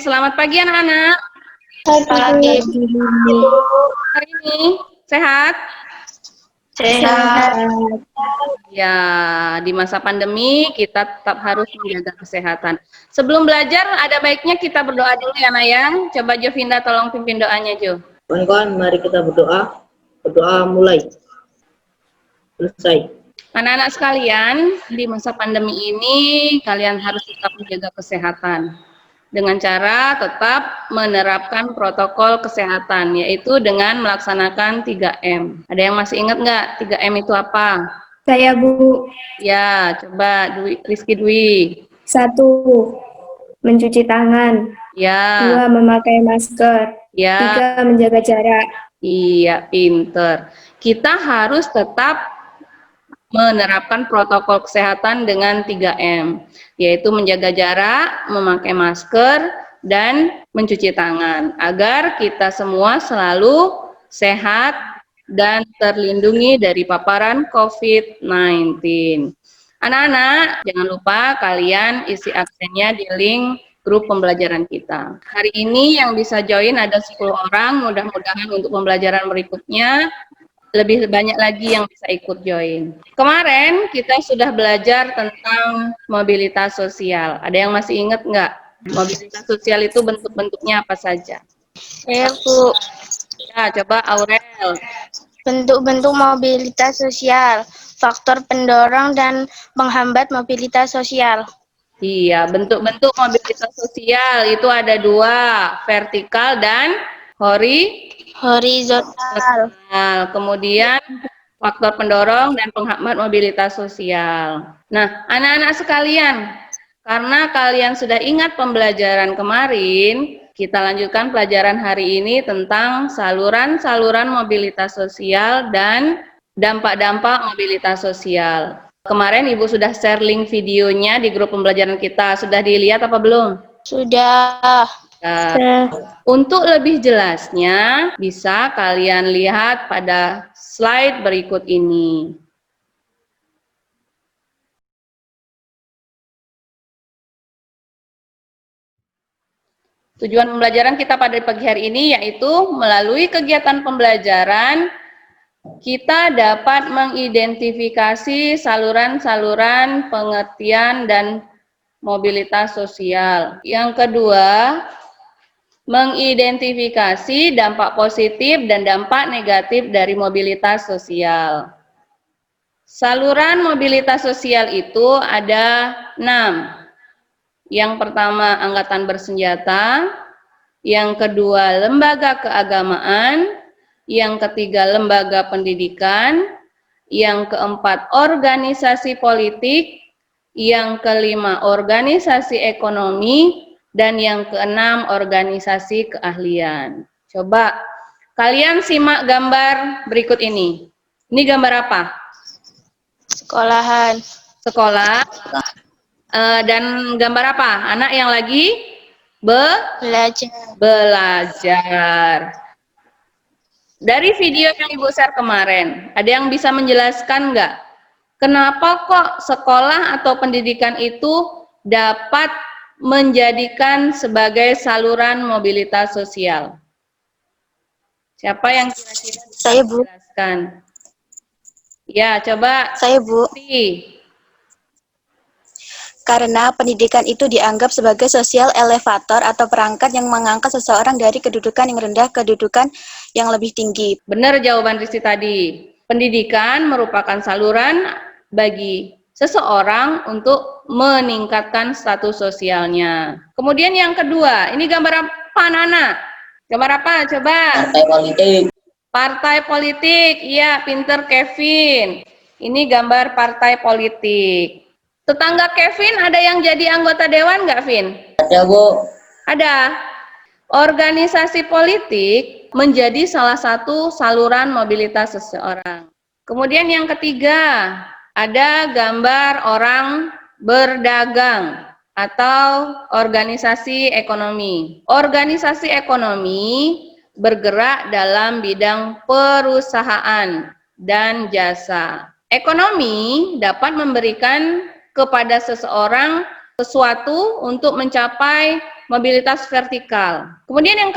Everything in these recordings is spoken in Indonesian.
selamat pagi anak-anak. Pagi. Hari ini sehat? Sehat. Ya, di masa pandemi kita tetap harus menjaga kesehatan. Sebelum belajar, ada baiknya kita berdoa dulu ya, Nayang. Coba Jovinda tolong pimpin doanya, Jo. Kawan-kawan, mari kita berdoa. Berdoa mulai. Selesai. Anak-anak sekalian, di masa pandemi ini kalian harus tetap menjaga kesehatan dengan cara tetap menerapkan protokol kesehatan, yaitu dengan melaksanakan 3M. Ada yang masih ingat nggak 3M itu apa? Saya, Bu. Ya, coba Rizky Dwi. 1. Mencuci tangan. Ya. 2. Memakai masker. Ya. 3. Menjaga jarak. Iya, pinter. Kita harus tetap menerapkan protokol kesehatan dengan 3M, yaitu menjaga jarak, memakai masker, dan mencuci tangan, agar kita semua selalu sehat dan terlindungi dari paparan COVID-19. Anak-anak, jangan lupa kalian isi absennya di link grup pembelajaran kita. Hari ini yang bisa join ada 10 orang, mudah-mudahan untuk pembelajaran berikutnya lebih banyak lagi yang bisa ikut join. Kemarin kita sudah belajar tentang mobilitas sosial. Ada yang masih ingat nggak? Mobilitas sosial itu bentuk-bentuknya apa saja? Saya, Bu. Ya, coba Aurel. Bentuk-bentuk mobilitas sosial, faktor pendorong dan penghambat mobilitas sosial. Iya, bentuk-bentuk mobilitas sosial itu ada 2, vertikal dan horizontal. Kemudian faktor pendorong dan penghambat mobilitas sosial. Nah, anak-anak sekalian, karena kalian sudah ingat pembelajaran kemarin, kita lanjutkan pelajaran hari ini tentang saluran-saluran mobilitas sosial dan dampak-dampak mobilitas sosial. Kemarin Ibu sudah share link videonya di grup pembelajaran kita. Sudah dilihat apa belum? Sudah. Untuk lebih jelasnya, bisa kalian lihat pada slide berikut ini. Tujuan pembelajaran kita pada pagi hari ini yaitu melalui kegiatan pembelajaran, kita dapat mengidentifikasi saluran-saluran pengertian dan mobilitas sosial. Yang kedua, mengidentifikasi dampak positif dan dampak negatif dari mobilitas sosial. Saluran mobilitas sosial itu ada 6. Yang pertama, angkatan bersenjata. Yang kedua, lembaga keagamaan. Yang ketiga, lembaga pendidikan. Yang keempat, organisasi politik. Yang kelima, organisasi ekonomi. Dan yang keenam, organisasi keahlian. Coba kalian simak gambar berikut ini. Ini gambar apa? Sekolahan. Sekolah. Dan gambar apa? Anak yang lagi belajar. Dari video yang Ibu share kemarin, ada yang bisa menjelaskan nggak? Kenapa kok sekolah atau pendidikan itu dapat menjadikan sebagai saluran mobilitas sosial? Siapa yang kira-kira bisa Saya, Bu. menjelaskan? Ya, coba. Saya, Bu. Karena pendidikan itu dianggap sebagai sosial elevator atau perangkat yang mengangkat seseorang dari kedudukan yang rendah ke kedudukan yang lebih tinggi. Benar jawaban Rizky tadi. Pendidikan merupakan saluran bagi seseorang untuk meningkatkan status sosialnya. Kemudian yang kedua, ini gambar apa, Nana? Gambar apa? Coba. Partai politik. Partai politik, iya, pinter Kevin. Ini gambar partai politik. Tetangga Kevin ada yang jadi anggota dewan nggak, Vin? Ada, Bu. Ada. Organisasi politik menjadi salah satu saluran mobilitas seseorang. Kemudian yang ketiga, ada gambar orang berdagang atau organisasi ekonomi. Organisasi ekonomi bergerak dalam bidang perusahaan dan jasa. Ekonomi dapat memberikan kepada seseorang sesuatu untuk mencapai mobilitas vertikal. Kemudian yang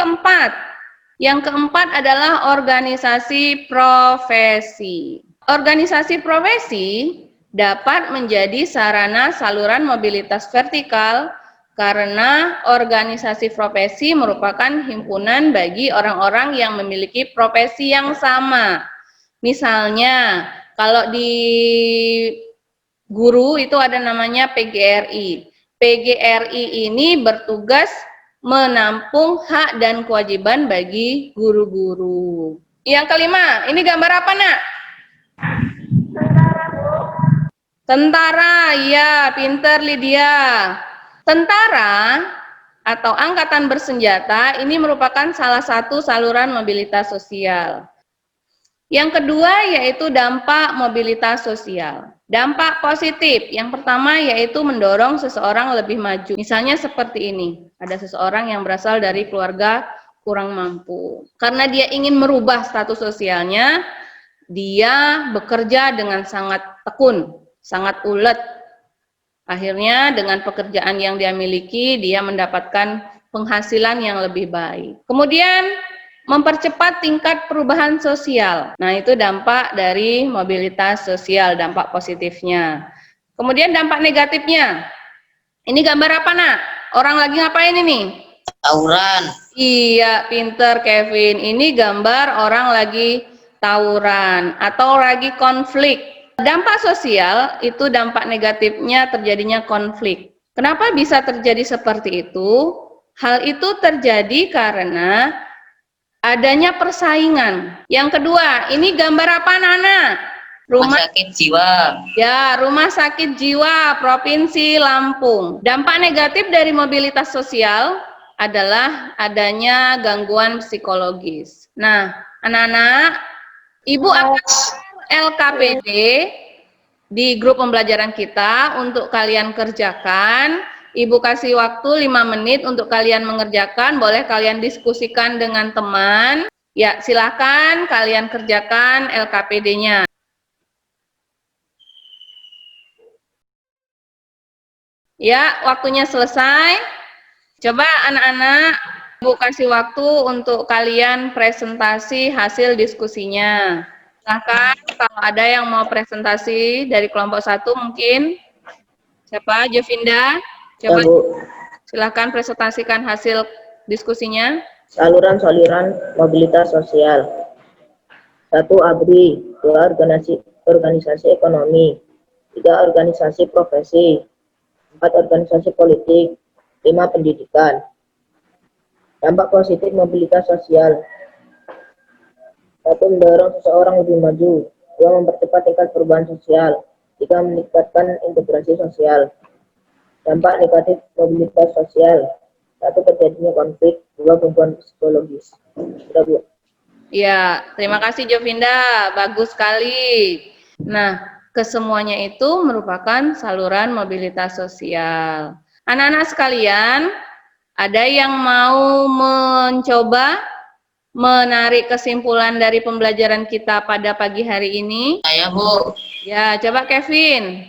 keempat adalah organisasi profesi. Organisasi profesi dapat menjadi sarana saluran mobilitas vertikal karena organisasi profesi merupakan himpunan bagi orang-orang yang memiliki profesi yang sama. Misalnya, kalau di guru itu ada namanya PGRI. PGRI ini bertugas menampung hak dan kewajiban bagi guru-guru. Yang kelima, ini gambar apa, Nak? Tentara, ya, pinter Lydia. Tentara atau angkatan bersenjata ini merupakan salah satu saluran mobilitas sosial. Yang kedua yaitu dampak mobilitas sosial. Dampak positif, yang pertama yaitu mendorong seseorang lebih maju. Misalnya seperti ini, ada seseorang yang berasal dari keluarga kurang mampu. Karena dia ingin merubah status sosialnya, dia bekerja dengan sangat tekun, sangat ulet. Akhirnya dengan pekerjaan yang dia miliki, dia mendapatkan penghasilan yang lebih baik. Kemudian mempercepat tingkat perubahan sosial. Nah, itu dampak dari mobilitas sosial, dampak positifnya. Kemudian dampak negatifnya. Ini gambar apa, Nak? Orang lagi ngapain ini? Tawuran. Iya, pinter Kevin. Ini gambar orang lagi tawuran atau lagi konflik. Dampak sosial itu dampak negatifnya terjadinya konflik. Kenapa bisa terjadi seperti itu? Hal itu terjadi karena adanya persaingan. Yang kedua, ini gambar apa, Nana? Rumah sakit jiwa. Ya, rumah sakit jiwa Provinsi Lampung. Dampak negatif dari mobilitas sosial adalah adanya gangguan psikologis. Nah, anak-anak, Ibu akan LKPD di grup pembelajaran kita untuk kalian kerjakan. Ibu kasih waktu 5 menit untuk kalian mengerjakan, boleh kalian diskusikan dengan teman. Ya, silakan kalian kerjakan LKPD-nya. Ya, waktunya selesai. Coba anak-anak, Ibu kasih waktu untuk kalian presentasi hasil diskusinya. Silakan kalau ada yang mau presentasi dari kelompok 1 mungkin. Siapa? Jovinda? Coba silakan presentasikan hasil diskusinya. Saluran-saluran mobilitas sosial. 1. ABRI, 2. Organisasi ekonomi, 3. Organisasi profesi, 4. Organisasi politik, 5. Pendidikan. Dampak positif mobilitas sosial. 1. Mendorong seseorang lebih maju, 2. Mempercepat tingkat perubahan sosial, 3. Meningkatkan integrasi sosial. Dampak negatif mobilitas sosial. 1. Terjadinya konflik, 2. gangguan psikologis. Sudah, Bu. Ya, terima kasih Jovinda, bagus sekali. Nah, kesemuanya itu merupakan saluran mobilitas sosial. Anak-anak sekalian, ada yang mau mencoba menarik kesimpulan dari pembelajaran kita pada pagi hari ini? Saya, Bu. Ya, coba Kevin.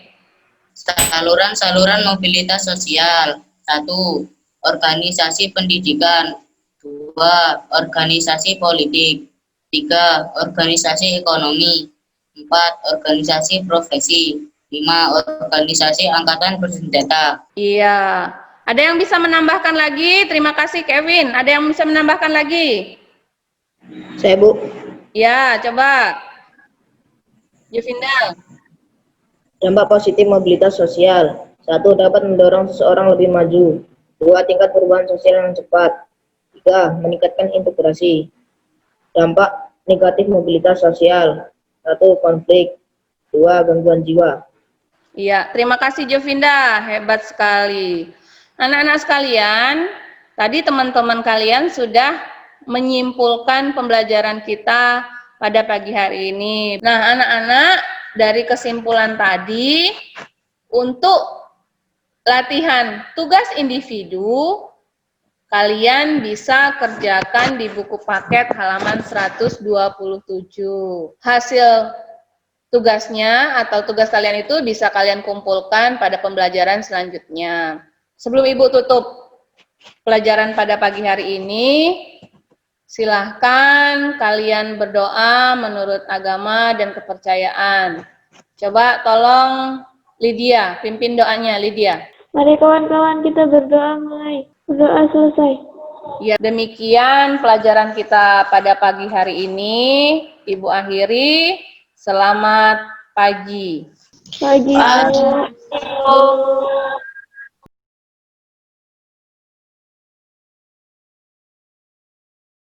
Saluran-saluran mobilitas sosial. 1. Organisasi pendidikan. 2. Organisasi politik. 3. Organisasi ekonomi. 4. Organisasi profesi. 5. Organisasi angkatan bersenjata. Iya. Ada yang bisa menambahkan lagi? Terima kasih Kevin. Ada yang bisa menambahkan lagi? Saya, Bu. Ya, coba. Jovinda. Dampak positif mobilitas sosial. 1. Dapat mendorong seseorang lebih maju. 2. Tingkat perubahan sosial yang cepat. 3. Meningkatkan integrasi. Dampak negatif mobilitas sosial. 1. Konflik. 2. Gangguan jiwa. Iya, terima kasih Jovinda. Hebat sekali. Anak-anak sekalian, tadi teman-teman kalian sudah menyimpulkan pembelajaran kita pada pagi hari ini. Nah, anak-anak, dari kesimpulan tadi, untuk latihan tugas individu, kalian bisa kerjakan di buku paket halaman 127. Hasil tugasnya atau tugas kalian itu bisa kalian kumpulkan pada pembelajaran selanjutnya. Sebelum Ibu tutup pelajaran pada pagi hari ini. Silahkan kalian berdoa menurut agama dan kepercayaan. Coba tolong Lydia, pimpin doanya Lydia. Mari kawan-kawan kita berdoa mulai. Berdoa selesai. Ya, demikian pelajaran kita pada pagi hari ini. Ibu akhiri, selamat pagi. Pagi.